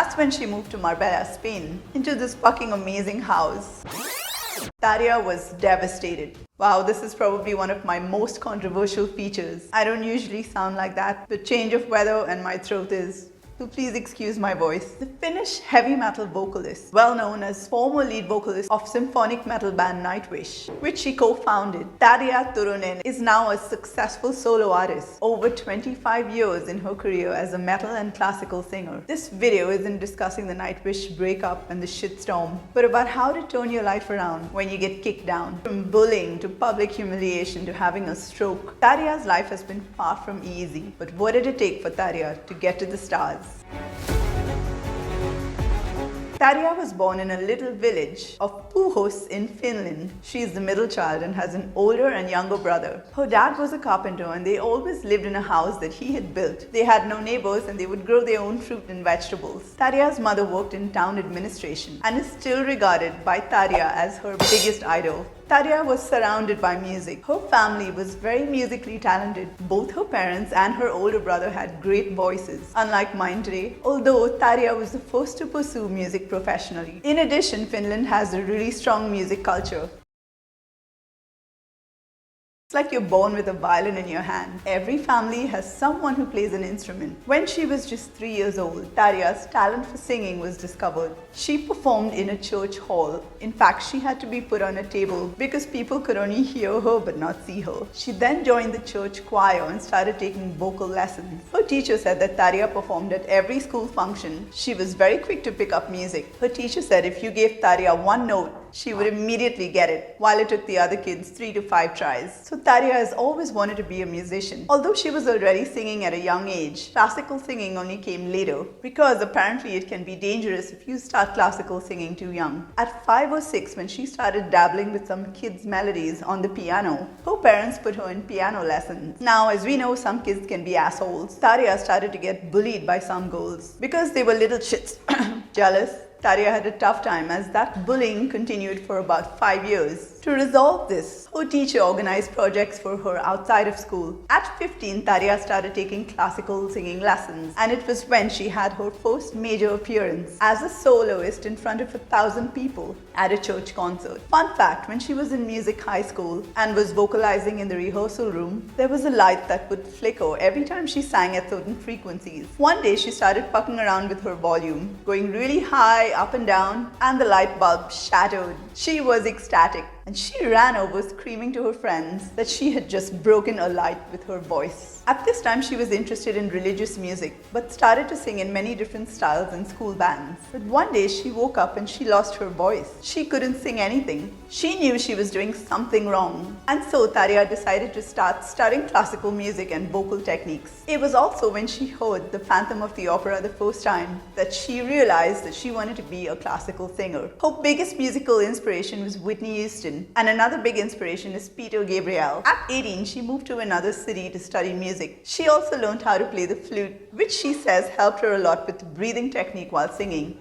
That's when she moved to Marbella, Spain, into this fucking amazing house. Tarja was devastated. Wow, this is probably one of my most controversial features. I don't usually sound like that, but change of weather and my throat is. So please excuse my voice. The Finnish heavy metal vocalist, well known as former lead vocalist of symphonic metal band Nightwish, which she co-founded, Tarja is now a successful solo artist, over 25 years in her career as a metal and classical singer. This video isn't discussing the Nightwish breakup and the shitstorm, but about how to turn your life around when you get kicked down. From bullying to public humiliation to having a stroke, Tarja's life has been far from easy. But what did it take for Tarja to get to the stars? Tarja was born in a little village of Puhos in Finland. She is the middle child and has an older and younger brother. Her dad was a carpenter and they always lived in a house that he had built. They had no neighbors and they would grow their own fruit and vegetables. Tarja's mother worked in town administration and is still regarded by Tarja as her biggest idol. Tarja was surrounded by music. Her family was very musically talented. Both her parents and her older brother had great voices, unlike mine today, although Tarja was the first to pursue music professionally. In addition, Finland has a really strong music culture. It's like you're born with a violin in your hand. Every family has someone who plays an instrument. When she was just 3 years old, Tarja's talent for singing was discovered. She performed in a church hall. In fact, she had to be put on a table because people could only hear her but not see her. She then joined the church choir and started taking vocal lessons. Her teacher said that Tarja performed at every school function. She was very quick to pick up music. Her teacher said if you gave Tarja one note, she would immediately get it, while it took the other kids 3 to 5 tries. So Tarja has always wanted to be a musician. Although she was already singing at a young age, classical singing only came later, because apparently it can be dangerous if you start classical singing too young. At 5 or 6, when she started dabbling with some kids' melodies on the piano, her parents put her in piano lessons. Now, as we know, some kids can be assholes. Tarja started to get bullied by some girls because they were little shits. Jealous. Tarja had a tough time as that bullying continued for about 5 years. To resolve this, her teacher organized projects for her outside of school. At 15, Tarja started taking classical singing lessons, and it was when she had her first major appearance as a soloist in front of 1,000 people at a church concert. Fun fact, when she was in music high school and was vocalizing in the rehearsal room, there was a light that would flicker every time she sang at certain frequencies. One day she started fucking around with her volume, going really high, up and down, and the light bulb shattered. She was ecstatic, and she ran over screaming to her friends that she had just broken a light with her voice. At this time, she was interested in religious music, but started to sing in many different styles in school bands. But one day she woke up and she lost her voice. She couldn't sing anything. She knew she was doing something wrong. And so Tarja decided to start studying classical music and vocal techniques. It was also when she heard the Phantom of the Opera the first time that she realized that she wanted to be a classical singer. Her biggest musical inspiration was Whitney Houston, and another big inspiration is Peter Gabriel. At 18, she moved to another city to study music. She also learned how to play the flute, which she says helped her a lot with breathing technique while singing.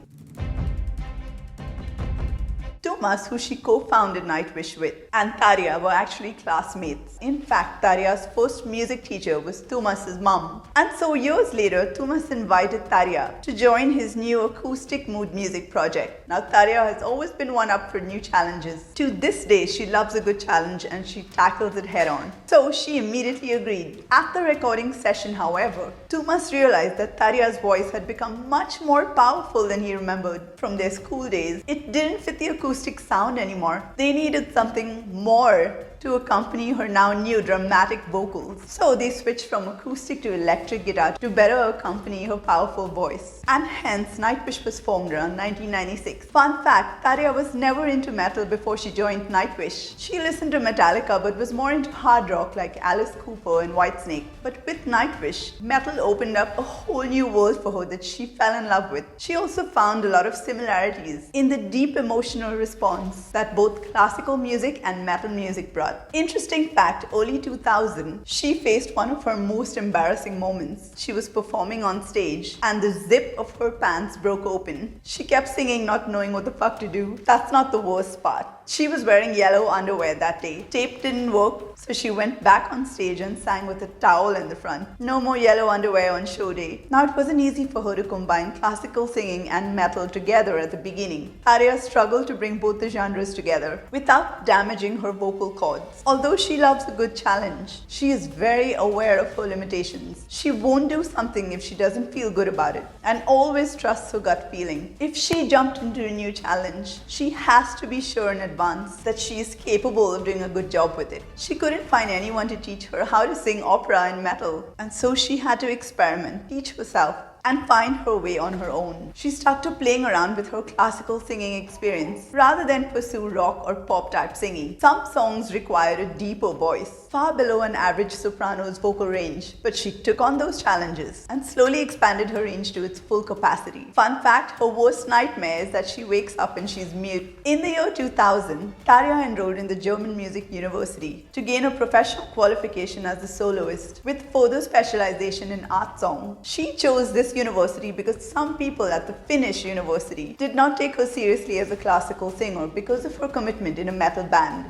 Thomas, who she co-founded Nightwish with, and Tarja were actually classmates. In fact, Tarja's first music teacher was Thomas's mom. And so years later, Thomas invited Tarja to join his new acoustic mood music project. Now, Tarja has always been one up for new challenges. To this day, she loves a good challenge and she tackles it head on. So she immediately agreed. At the recording session, however, Thomas realized that Tarja's voice had become much more powerful than he remembered from their school days. It didn't fit the acoustic sound anymore. They needed something more to accompany her now new dramatic vocals. So they switched from acoustic to electric guitar to better accompany her powerful voice. And hence, Nightwish was formed around 1996. Fun fact, Tarja was never into metal before she joined Nightwish. She listened to Metallica but was more into hard rock like Alice Cooper and Whitesnake. But with Nightwish, metal opened up a whole new world for her that she fell in love with. She also found a lot of similarities in the deep emotional response that both classical music and metal music brought. Interesting fact, early 2000, she faced one of her most embarrassing moments. She was performing on stage and the zip of her pants broke open. She kept singing, not knowing what the fuck to do. That's not the worst part. She was wearing yellow underwear that day. Tape didn't work, so she went back on stage and sang with a towel in the front. No more yellow underwear on show day. Now it wasn't easy for her to combine classical singing and metal together at the beginning. Tarja struggled to bring both the genres together without damaging her vocal cords. Although she loves a good challenge, she is very aware of her limitations. She won't do something if she doesn't feel good about it, and always trusts her gut feeling. If she jumped into a new challenge, she has to be sure in advance that she is capable of doing a good job with it. She couldn't find anyone to teach her how to sing opera and metal, and so she had to experiment, teach herself, and find her way on her own. She stuck to playing around with her classical singing experience rather than pursue rock or pop type singing. Some songs required a deeper voice, far below an average soprano's vocal range, but she took on those challenges and slowly expanded her range to its full capacity. Fun fact, her worst nightmare is that she wakes up and she's mute. In the year 2000, Tarja enrolled in the German Music University to gain a professional qualification as a soloist with further specialization in art song. She chose this university because some people at the Finnish university did not take her seriously as a classical singer because of her commitment in a metal band.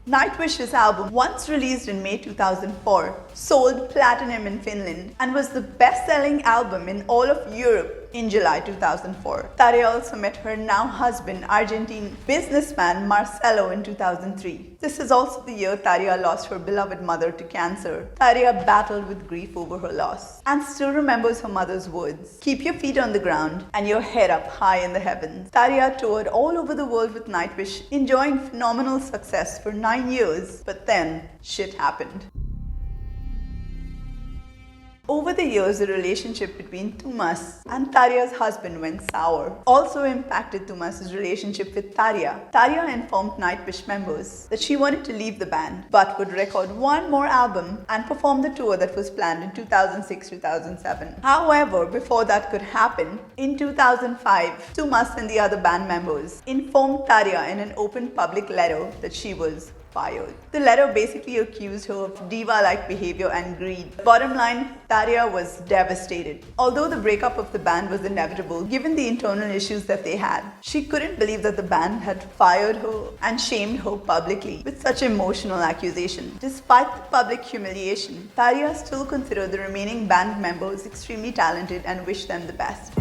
Nightwish's album, once released in May 2004, sold platinum in Finland and was the best-selling album in all of Europe in July 2004. Tarja also met her now husband, Argentine businessman Marcelo, in 2003. This is also the year Tarja lost her beloved mother to cancer. Tarja battled with grief over her loss and still remembers her mother's words, "Keep your feet on the ground and your head up high in the heavens." Tarja toured all over the world with Nightwish, enjoying phenomenal success for 9 years, but then shit happened. Over the years, the relationship between Tuomas and Tarja's husband went sour. Also impacted Tuomas's relationship with Tarja. Tarja informed Nightwish members that she wanted to leave the band, but would record one more album and perform the tour that was planned in 2006-2007. However, before that could happen, in 2005, Tuomas and the other band members informed Tarja in an open public letter that she was fired. The letter basically accused her of diva-like behavior and greed. Bottom line, Tarja was devastated. Although the breakup of the band was inevitable, given the internal issues that they had, she couldn't believe that the band had fired her and shamed her publicly with such emotional accusation. Despite the public humiliation, Tarja still considered the remaining band members extremely talented and wished them the best.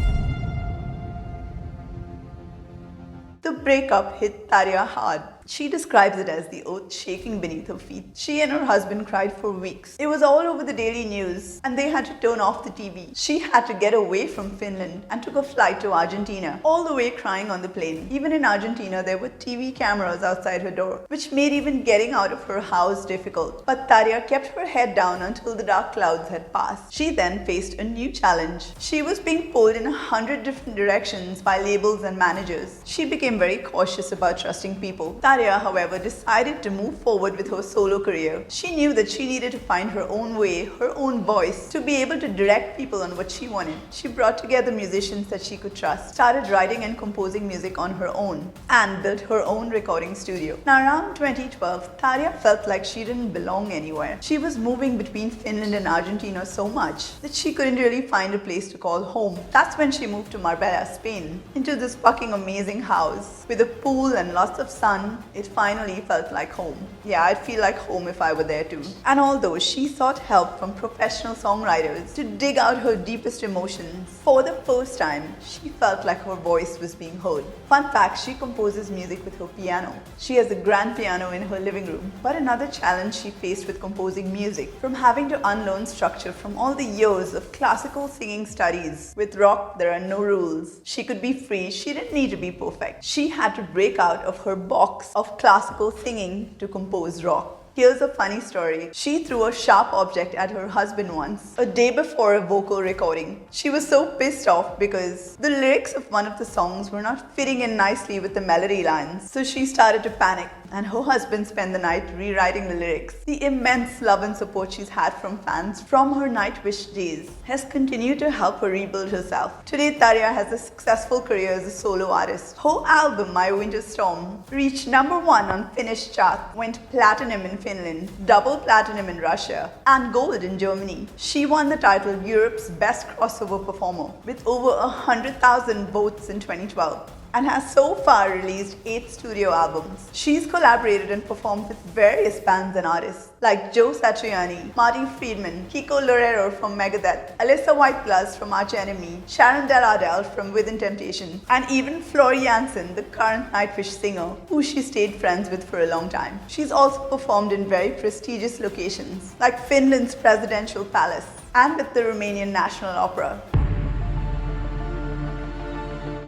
The breakup hit Tarja hard. She describes it as the earth shaking beneath her feet. She and her husband cried for weeks. It was all over the daily news and they had to turn off the TV. She had to get away from Finland and took a flight to Argentina, all the way crying on the plane. Even in Argentina, there were TV cameras outside her door, which made even getting out of her house difficult. But Tarja kept her head down until the dark clouds had passed. She then faced a new challenge. She was being pulled in 100 different directions by labels and managers. She became very cautious about trusting people. Tarja, however, decided to move forward with her solo career. She knew that she needed to find her own way, her own voice, to be able to direct people on what she wanted. She brought together musicians that she could trust, started writing and composing music on her own, and built her own recording studio. Now, around 2012, Tarja felt like she didn't belong anywhere. She was moving between Finland and Argentina so much that she couldn't really find a place to call home. That's when she moved to Marbella, Spain, into this fucking amazing house with a pool and lots of sun. It finally felt like home. Yeah, I'd feel like home if I were there too. And although she sought help from professional songwriters to dig out her deepest emotions, for the first time, she felt like her voice was being heard. Fun fact, she composes music with her piano. She has a grand piano in her living room. But another challenge she faced with composing music, from having to unlearn structure from all the years of classical singing studies. With rock, there are no rules. She could be free, she didn't need to be perfect. She had to break out of her box of classical singing to compose rock. Here's a funny story. She threw a sharp object at her husband once, a day before a vocal recording. She was so pissed off because the lyrics of one of the songs were not fitting in nicely with the melody lines. So she started to panic, and her husband spent the night rewriting the lyrics. The immense love and support she's had from fans from her Nightwish days has continued to help her rebuild herself. Today, Tarja has a successful career as a solo artist. Her album, My Winter Storm, reached #1 on Finnish chart, went platinum in Finland, double platinum in Russia, and gold in Germany. She won the title Europe's Best Crossover Performer with over 100,000 votes in 2012. and has so far released 8 studio albums. She's collaborated and performed with various bands and artists like Joe Satriani, Marty Friedman, Kiko Loureiro from Megadeth, Alyssa White from Arch Enemy, Sharon Del Ardell from Within Temptation, and even Flory Jansen, the current Nightwish singer, who she stayed friends with for a long time. She's also performed in very prestigious locations like Finland's Presidential Palace and with the Romanian National Opera.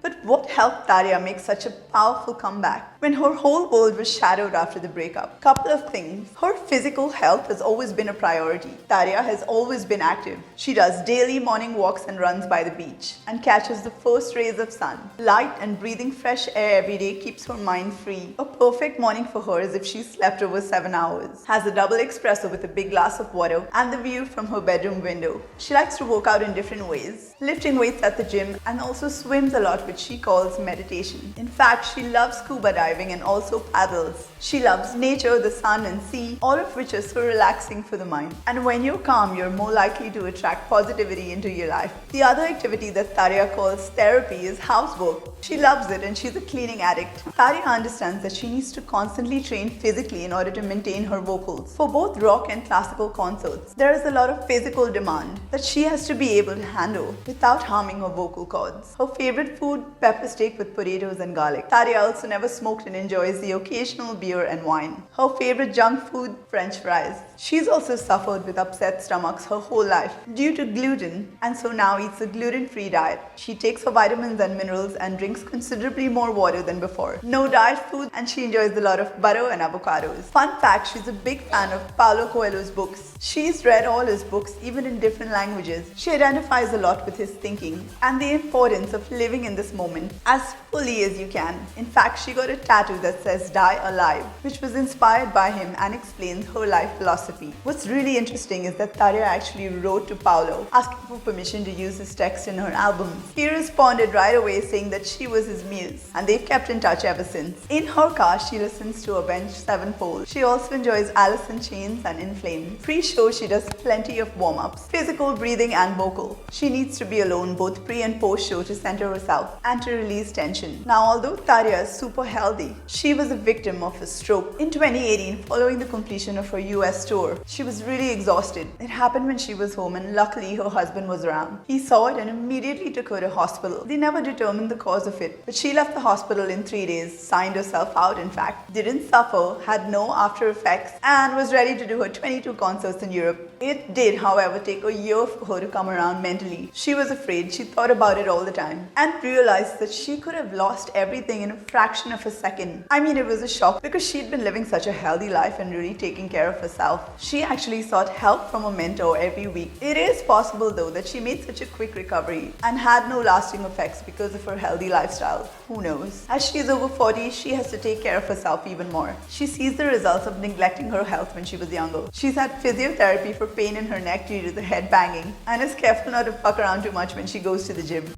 But what helped Tarja make such a powerful comeback when her whole world was shadowed after the breakup? Couple of things. Her physical health has always been a priority. Tarja has always been active. She does daily morning walks and runs by the beach and catches the first rays of sun. Light and breathing fresh air every day keeps her mind free. A perfect morning for her is if she slept over 7 hours, has a double espresso with a big glass of water and the view from her bedroom window. She likes to work out in different ways, lifting weights at the gym, and also swims a lot, which she calls meditation. In fact, she loves scuba diving and also paddles. She loves nature, the sun and sea, all of which is so relaxing for the mind. And when you're calm, you're more likely to attract positivity into your life. The other activity that Tarja calls therapy is housework. She loves it and she's a cleaning addict. Tarja understands that she needs to constantly train physically in order to maintain her vocals. For both rock and classical concerts, there is a lot of physical demand that she has to be able to handle without harming her vocal cords. Her favorite food, pepper steak with potatoes and garlic. Tarja also never smoked and enjoys the occasional beer and wine. Her favorite junk food, French fries. She's also suffered with upset stomachs her whole life due to gluten, and so now eats a gluten-free diet. She takes her vitamins and minerals and drinks considerably more water than before. No diet food, and she enjoys a lot of butter and avocados. Fun fact, she's a big fan of Paulo Coelho's books. She's read all his books, even in different languages. She identifies a lot with his thinking and the importance of living in this moment as fully as you can. In fact, she got a tattoo that says "Die Alive," which was inspired by him and explains her life philosophy. What's really interesting is that Tarja actually wrote to Paulo asking for permission to use his text in her album. He responded right away saying that she was his muse, and they've kept in touch ever since. In her car, she listens to Avenged Sevenfold. She also enjoys Alice in Chains and In Flames. Pre-show, she does plenty of warm-ups, physical, breathing and vocal. She needs to be alone both pre and post-show to center herself and to release tension. Now, although Tarja is super healthy, she was a victim of a stroke. In 2018, following the completion of her US tour, she was really exhausted. It happened when she was home and luckily her husband was around. He saw it and immediately took her to hospital. They never determined the cause of it, but she left the hospital in 3 days, signed herself out in fact, didn't suffer, had no after effects, and was ready to do her 22 concerts in Europe. It did, however, take a year for her to come around mentally. She was afraid, she thought about it all the time, and realized that she could have lost everything in a fraction of a second. I mean, it was a shock because she'd been living such a healthy life and really taking care of herself. She actually sought help from a mentor every week. It is possible though that she made such a quick recovery and had no lasting effects because of her healthy lifestyle. Who knows? As she's over 40, she has to take care of herself even more. She sees the results of neglecting her health when she was younger. She's had physiotherapy for pain in her neck due to the head banging and is careful not to fuck around too much when she goes to the gym.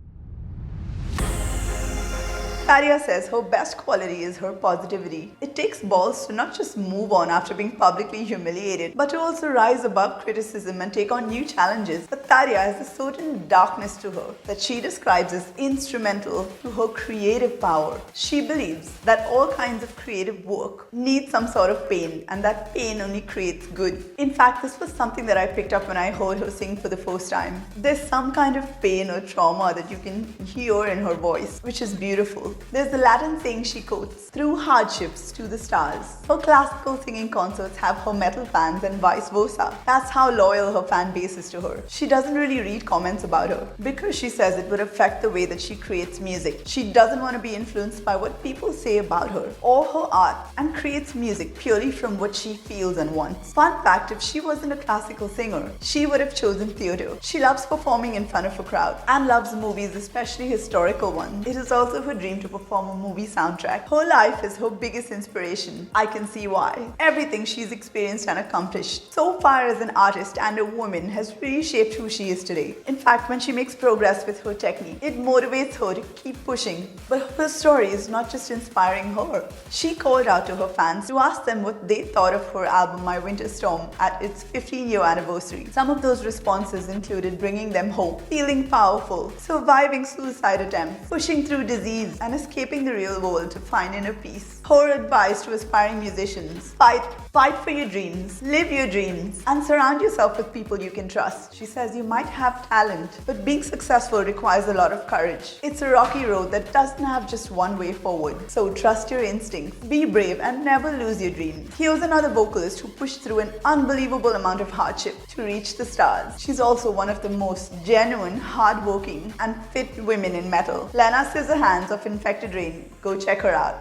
Tarja says her best quality is her positivity. It takes balls to not just move on after being publicly humiliated, but to also rise above criticism and take on new challenges. But Tarja has a certain darkness to her that she describes as instrumental to her creative power. She believes that all kinds of creative work need some sort of pain, and that pain only creates good. In fact, this was something that I picked up when I heard her sing for the first time. There's some kind of pain or trauma that you can hear in her voice, which is beautiful. There's the Latin saying she quotes, "Through hardships to the stars." Her classical singing concerts have her metal fans and vice versa. That's how loyal her fan base is to her. She doesn't really read comments about her because she says it would affect the way that she creates music. She doesn't want to be influenced by what people say about her or her art and creates music purely from what she feels and wants. Fun fact, if she wasn't a classical singer, she would have chosen theatre. She loves performing in front of a crowd and loves movies, especially historical ones. It is also her dream to perform a movie soundtrack. Her life is her biggest inspiration. I can see why. Everything she's experienced and accomplished so far as an artist and a woman has reshaped who she is today. In fact, when she makes progress with her technique, it motivates her to keep pushing. But her story is not just inspiring her. She called out to her fans to ask them what they thought of her album My Winter Storm at its 15-year anniversary. Some of those responses included bringing them hope, feeling powerful, surviving suicide attempts, pushing through disease, and and escaping the real world to find inner peace. Her advice to aspiring musicians: fight for your dreams, live your dreams, and surround yourself with people you can trust. She says you might have talent, but being successful requires a lot of courage. It's a rocky road that doesn't have just one way forward. So trust your instincts, be brave, and never lose your dreams. Here's another vocalist who pushed through an unbelievable amount of hardship to reach the stars. She's also one of the most genuine, hardworking, and fit women in metal. Lena Scissorhands of Infected Rain. Go check her out.